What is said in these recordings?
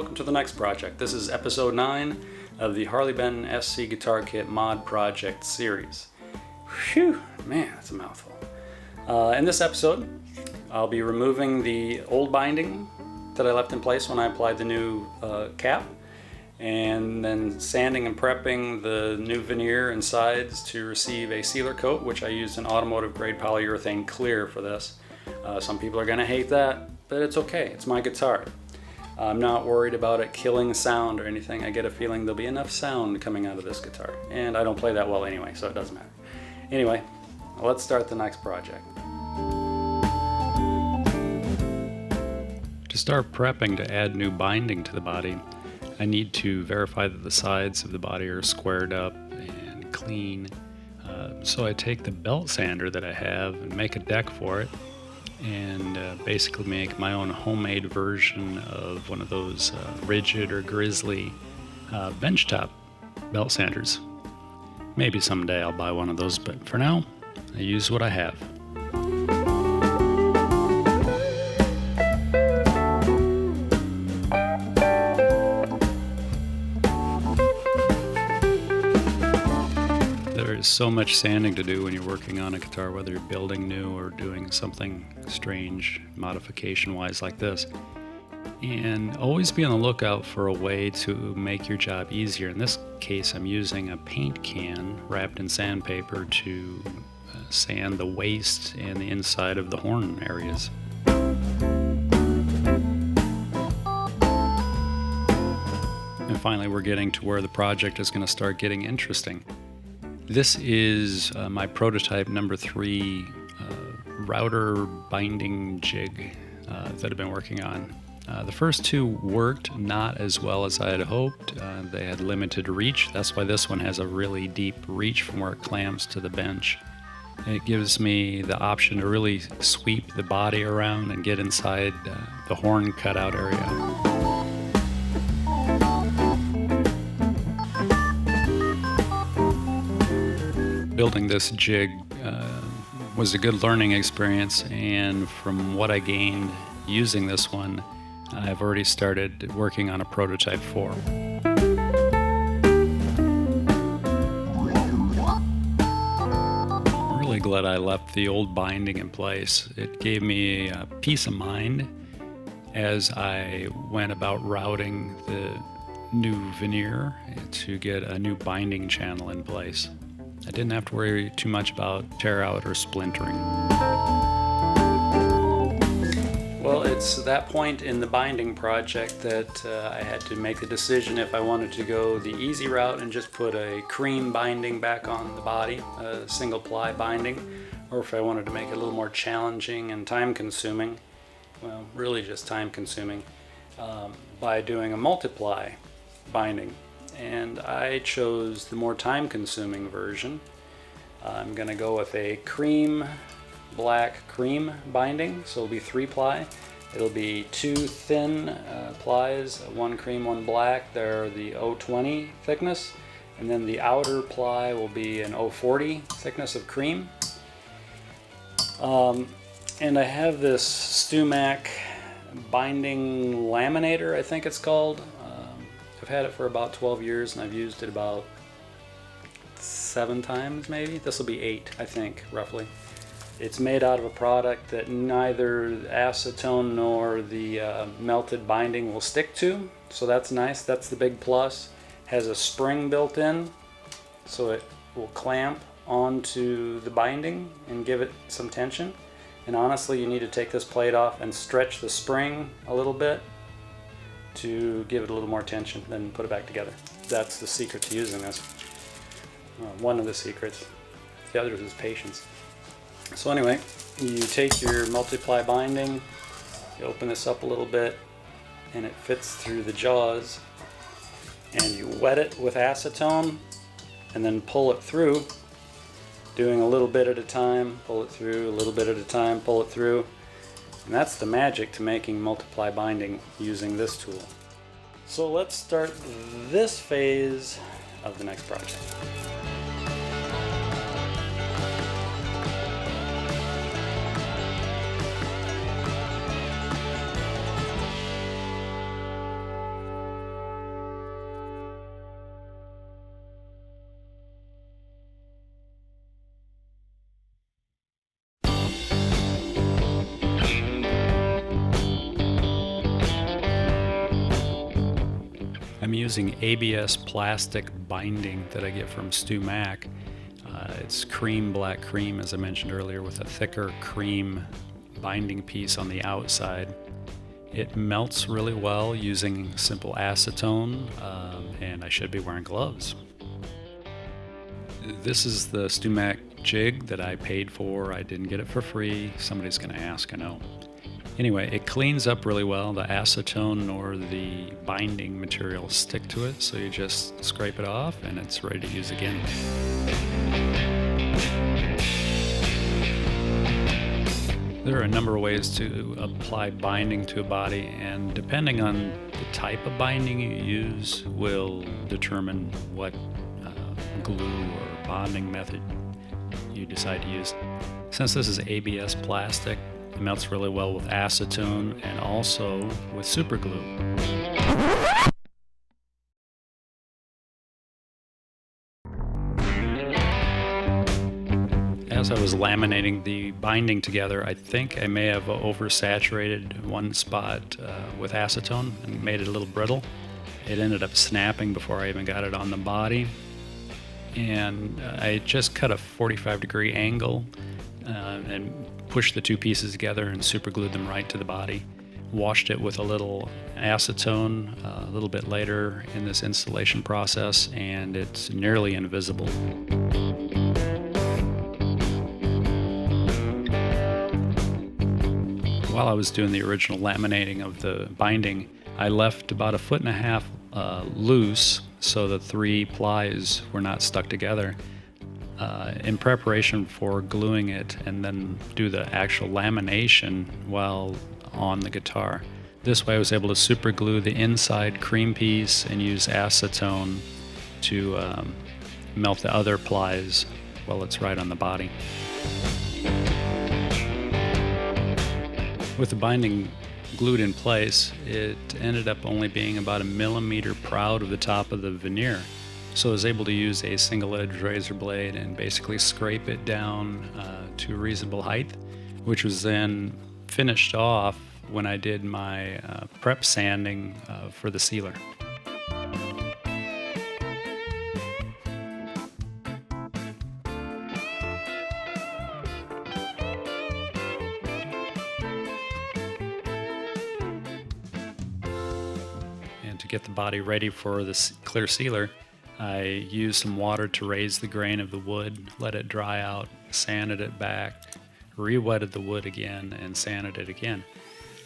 welcome to the next project. This is episode 9 of the Harley Benton SC Guitar Kit Mod Project series. Phew, man, that's a mouthful. In this episode, I'll be removing the old binding that I left in place when I applied the new cap, and then sanding and prepping the new veneer and sides to receive a sealer coat, which I used an automotive grade polyurethane clear for this. Some people are going to hate that, but it's okay. It's my guitar. I'm not worried about it killing sound or anything. I get a feeling there'll be enough sound coming out of this guitar. And I don't play that well anyway, so it doesn't matter. Anyway, let's start the next project. To start prepping to add new binding to the body, I need to verify that the sides of the body are squared up and clean. So I take the belt sander that I have and make a deck for it, and basically make my own homemade version of one of those rigid or grizzly benchtop belt sanders. Maybe someday I'll buy one of those, but for now, I use what I have. There's so much sanding to do when you're working on a guitar, whether you're building new or doing something strange modification-wise like this. And always be on the lookout for a way to make your job easier. In this case, I'm using a paint can wrapped in sandpaper to sand the waist and the inside of the horn areas. And finally, we're getting to where the project is going to start getting interesting. This is my prototype number 3 router binding jig that I've been working on. The first 2 worked not as well as I had hoped. They had limited reach. That's why this one has a really deep reach from where it clamps to the bench. It gives me the option to really sweep the body around and get inside the horn cutout area. Building this jig was a good learning experience, and from what I gained using this one, I've already started working on a prototype 4. I'm really glad I left the old binding in place. It gave me a peace of mind as I went about routing the new veneer to get a new binding channel in place. I didn't have to worry too much about tear out or splintering. Well, it's that point in the binding project that I had to make the decision if I wanted to go the easy route and just put a cream binding back on the body, a single ply binding, or if I wanted to make it a little more challenging and time consuming, well, really just time consuming, by doing a multiply binding. And I chose the more time-consuming version. I'm going to go with a black cream binding, so it'll be 3-ply. It'll be 2 thin plies, 1 cream, 1 black. They're the 020 thickness, and then the outer ply will be an 040 thickness of cream. And I have this StewMac binding laminator, I think it's called. I've had it for about 12 years, and I've used it about 7 times maybe. This will be 8, I think, roughly. It's made out of a product that neither acetone nor the melted binding will stick to, so that's nice. That's the big plus. Has a spring built in, so it will clamp onto the binding and give it some tension. And honestly, you need to take this plate off and stretch the spring a little bit to give it a little more tension, then put it back together. That's the secret to using this. One of the secrets. The other is patience. So anyway, you take your multiply binding, you open this up a little bit, and it fits through the jaws, and you wet it with acetone, and then pull it through, doing a little bit at a time, pull it through, a little bit at a time, pull it through. And that's the magic to making multiply binding using this tool. So let's start this phase of the next project. using ABS plastic binding that I get from Stu Mac. It's cream, black cream, as I mentioned earlier, with a thicker cream binding piece on the outside. It melts really well using simple acetone, and I should be wearing gloves. This is the Stu Mac jig that I paid for. I didn't get it for free. Somebody's going to ask, I know. Anyway, it cleans up really well. The acetone or the binding material stick to it, so you just scrape it off and it's ready to use again. There are a number of ways to apply binding to a body, and depending on the type of binding you use will determine what glue or bonding method you decide to use. Since this is ABS plastic, it melts really well with acetone and also with super glue. As I was laminating the binding together, I think I may have oversaturated one spot with acetone and made it a little brittle. It ended up snapping before I even got it on the body. And I just cut a 45-degree angle and pushed the two pieces together and super glued them right to the body. Washed it with a little acetone a little bit later in this installation process, and it's nearly invisible. While I was doing the original laminating of the binding, I left about 1.5 feet loose so the 3 plies were not stuck together in preparation for gluing it and then do the actual lamination while on the guitar. This way I was able to super glue the inside cream piece and use acetone to melt the other plies while it's right on the body. With the binding glued in place, it ended up only being about 1 millimeter proud of the top of the veneer. So I was able to use a single-edged razor blade and basically scrape it down to a reasonable height, which was then finished off when I did my prep sanding for the sealer. And to get the body ready for the clear sealer, I used some water to raise the grain of the wood, let it dry out, sanded it back, re-wetted the wood again, and sanded it again.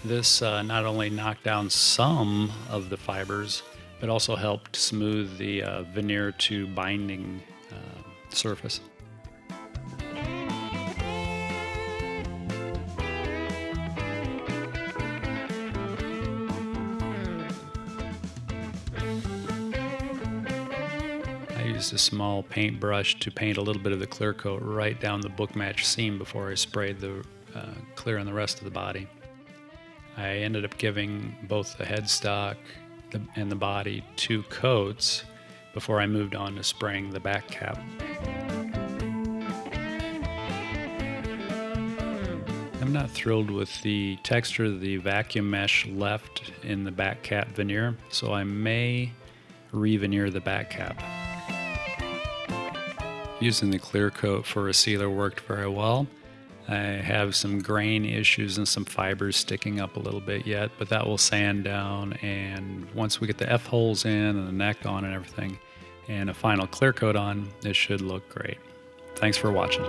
This not only knocked down some of the fibers, but also helped smooth the veneer to binding surface. I used a small paintbrush to paint a little bit of the clear coat right down the book match seam before I sprayed the clear on the rest of the body. I ended up giving both the headstock and the body 2 coats before I moved on to spraying the back cap. I'm not thrilled with the texture the vacuum mesh left in the back cap veneer, so I may re-veneer the back cap. Using the clear coat for a sealer worked very well. I have some grain issues and some fibers sticking up a little bit yet, but that will sand down, and once we get the F-holes in and the neck on and everything, and a final clear coat on, it should look great. Thanks for watching.